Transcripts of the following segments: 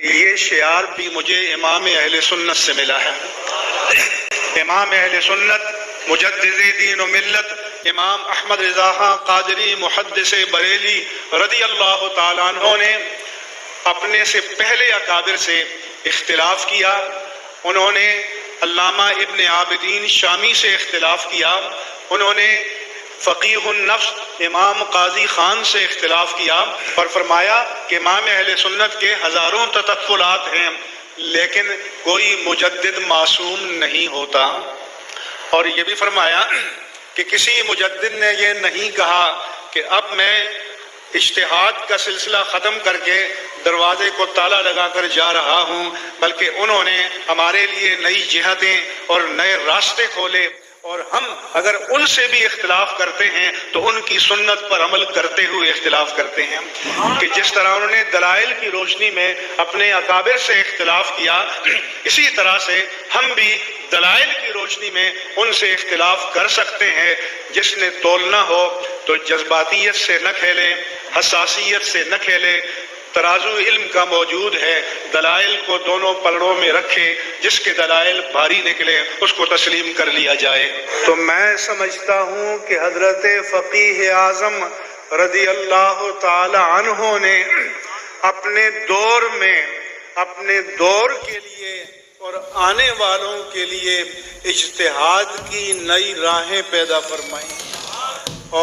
یہ شعار بھی مجھے امام اہل سنت سے ملا ہے۔ امام اہل سنت مجدد دین و ملت امام احمد رضا خان قادری محدث بریلی رضی اللہ تعالیٰ عنہ نے اپنے سے پہلے اکابر سے اختلاف کیا۔ انہوں نے علامہ ابن عابدین شامی سے اختلاف کیا، انہوں نے فقیہ النفس امام قاضی خان سے اختلاف کیا اور فرمایا کہ امام اہل سنت کے ہزاروں تطفلات ہیں لیکن کوئی مجدد معصوم نہیں ہوتا۔ اور یہ بھی فرمایا کہ کسی مجدد نے یہ نہیں کہا کہ اب میں اجتہاد کا سلسلہ ختم کر کے دروازے کو تالا لگا کر جا رہا ہوں، بلکہ انہوں نے ہمارے لیے نئی جہتیں اور نئے راستے کھولے، اور ہم اگر ان سے بھی اختلاف کرتے ہیں تو ان کی سنت پر عمل کرتے ہوئے اختلاف کرتے ہیں۔ کہ جس طرح انہوں نے دلائل کی روشنی میں اپنے اکابر سے اختلاف کیا، اسی طرح سے ہم بھی دلائل کی روشنی میں ان سے اختلاف کر سکتے ہیں۔ جس نے تولنا ہو تو جذباتیت سے نہ کھیلے، حساسیت سے نہ کھیلے، ترازو علم کا موجود ہے، دلائل کو دونوں پلڑوں میں رکھے، جس کے دلائل بھاری نکلے اس کو تسلیم کر لیا جائے۔ تو میں سمجھتا ہوں کہ حضرت فقیہ اعظم رضی اللہ تعالی عنہ نے اپنے دور میں، اپنے دور کے لیے اور آنے والوں کے لیے اجتہاد کی نئی راہیں پیدا فرمائیں،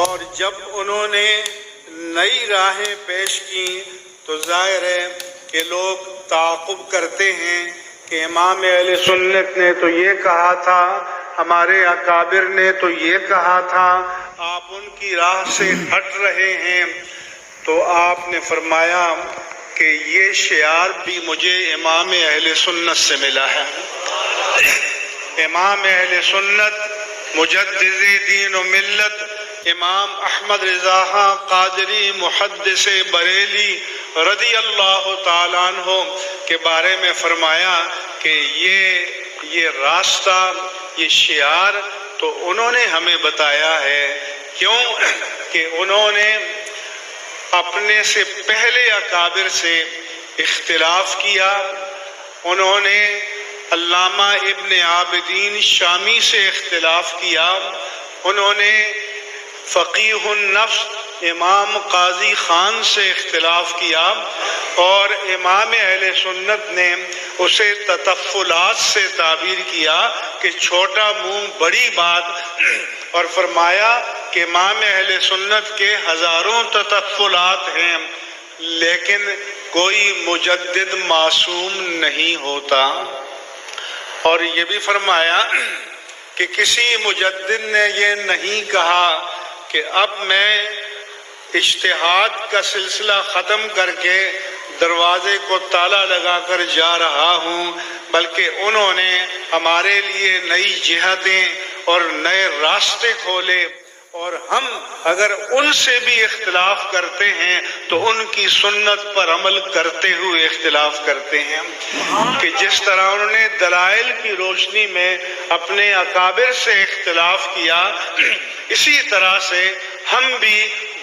اور جب انہوں نے نئی راہیں پیش کی تو ظاہر ہے کہ لوگ تعاقب کرتے ہیں کہ امام اہل سنت نے تو یہ کہا تھا، ہمارے اکابر نے تو یہ کہا تھا، آپ ان کی راہ سے ہٹ رہے ہیں۔ تو آپ نے فرمایا کہ یہ شعار بھی مجھے امام اہل سنت سے ملا ہے۔ امام اہل سنت مجدد دین و ملت امام احمد رضا خان قادری محدث بریلی رضی اللہ تعالیٰ عنہ کے بارے میں فرمایا کہ یہ راستہ، یہ شعار تو انہوں نے ہمیں بتایا ہے۔ کیوں کہ انہوں نے اپنے سے پہلے اکابر سے اختلاف کیا، انہوں نے علامہ ابن عابدین شامی سے اختلاف کیا، انہوں نے فقیہ النفس امام قاضی خان سے اختلاف کیا، اور امام اہل سنت نے اسے تطفلات سے تعبیر کیا کہ چھوٹا منہ بڑی بات، اور فرمایا کہ امام اہل سنت کے ہزاروں تطفلات ہیں لیکن کوئی مجدد معصوم نہیں ہوتا۔ اور یہ بھی فرمایا کہ کسی مجدد نے یہ نہیں کہا کہ اب میں اجتہاد کا سلسلہ ختم کر کے دروازے کو تالا لگا کر جا رہا ہوں، بلکہ انہوں نے ہمارے لیے نئی جہتیں اور نئے راستے کھولے، اور ہم اگر ان سے بھی اختلاف کرتے ہیں تو ان کی سنت پر عمل کرتے ہوئے اختلاف کرتے ہیں۔ کہ جس طرح انہوں نے دلائل کی روشنی میں اپنے اکابر سے اختلاف کیا، اسی طرح سے ہم بھی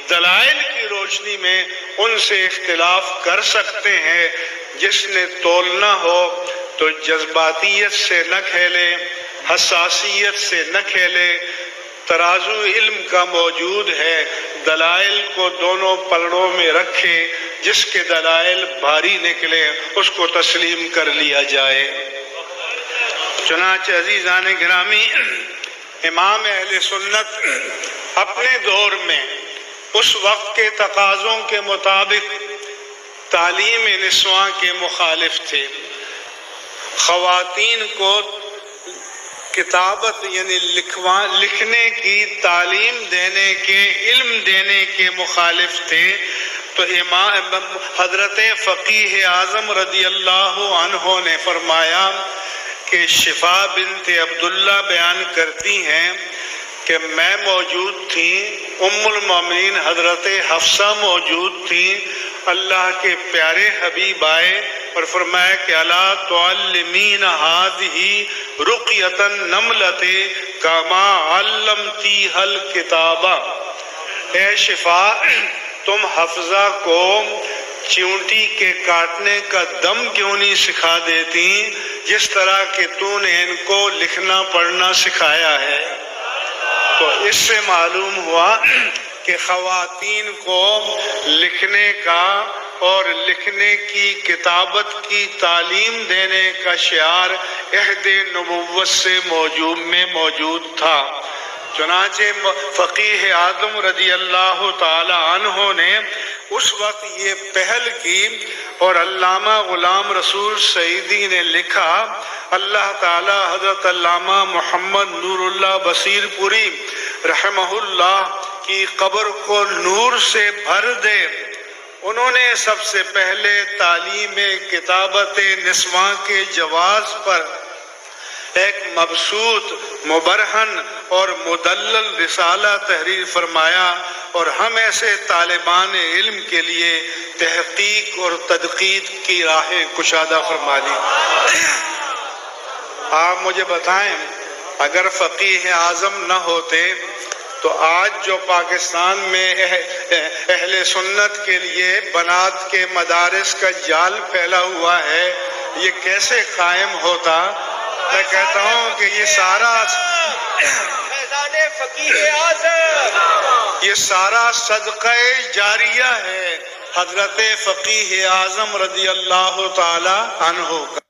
دلائل کی روشنی میں ان سے اختلاف کر سکتے ہیں۔ جس نے تولنا ہو تو جذباتیت سے نہ کھیلے، حساسیت سے نہ کھیلے، ترازو علم کا موجود ہے، دلائل کو دونوں پلڑوں میں رکھے، جس کے دلائل بھاری نکلے اس کو تسلیم کر لیا جائے۔ چنانچہ عزیزان گرامی، امام اہل سنت اپنے دور میں اس وقت کے تقاضوں کے مطابق تعلیم نسواں کے مخالف تھے، خواتین کو کتابت یعنی لکھنے کی تعلیم دینے کے، علم دینے کے مخالف تھے۔ تو امام حضرت فقیہ اعظم رضی اللہ عنہ نے فرمایا کہ شفا بنت عبداللہ بیان کرتی ہیں کہ میں موجود تھی، ام المومنین حضرت حفصہ موجود تھی، اللہ کے پیارے حبیب آئے اور فرمایا کہ الا تعلمین هذه رقیۃ النملۃ کما علمتیھا الکتابہ، اے شفا تم حفظہ کو چیونٹی کے کاٹنے کا دم کیوں نہیں سکھا دیتی جس طرح کہ تو نے ان کو لکھنا پڑھنا سکھایا ہے؟ تو اس سے معلوم ہوا کہ خواتین کو لکھنے کا اور لکھنے کی کتابت کی تعلیم دینے کا شعار عہد نبوت سے موجود تھا۔ چنانچہ فقیہ اعظم رضی اللہ تعالی عنہ نے اس وقت یہ پہل کی اور علامہ غلام رسول سعیدی نے لکھا، اللہ تعالی حضرت علامہ محمد نور اللہ بصیر پوری رحمہ اللہ کی قبر کو نور سے بھر دے۔ انہوں نے سب سے پہلے تعلیم کتابت نسواں کے جواز پر ایک مبسوط، مبرہن اور مدلل رسالہ تحریر فرمایا اور ہم ایسے طالبان علم کے لیے تحقیق اور تدقیق کی راہ کشادہ فرما دی۔ آپ مجھے بتائیں، اگر فقیہ اعظم نہ ہوتے تو آج جو پاکستان میں اہل سنت کے لیے بنات کے مدارس کا جال پھیلا ہوا ہے، یہ کیسے قائم ہوتا؟ میں کہتا ہوں کہ یہ سارا صدقہ جاریہ ہے حضرت فقیہ اعظم رضی اللہ تعالی عنہ کا۔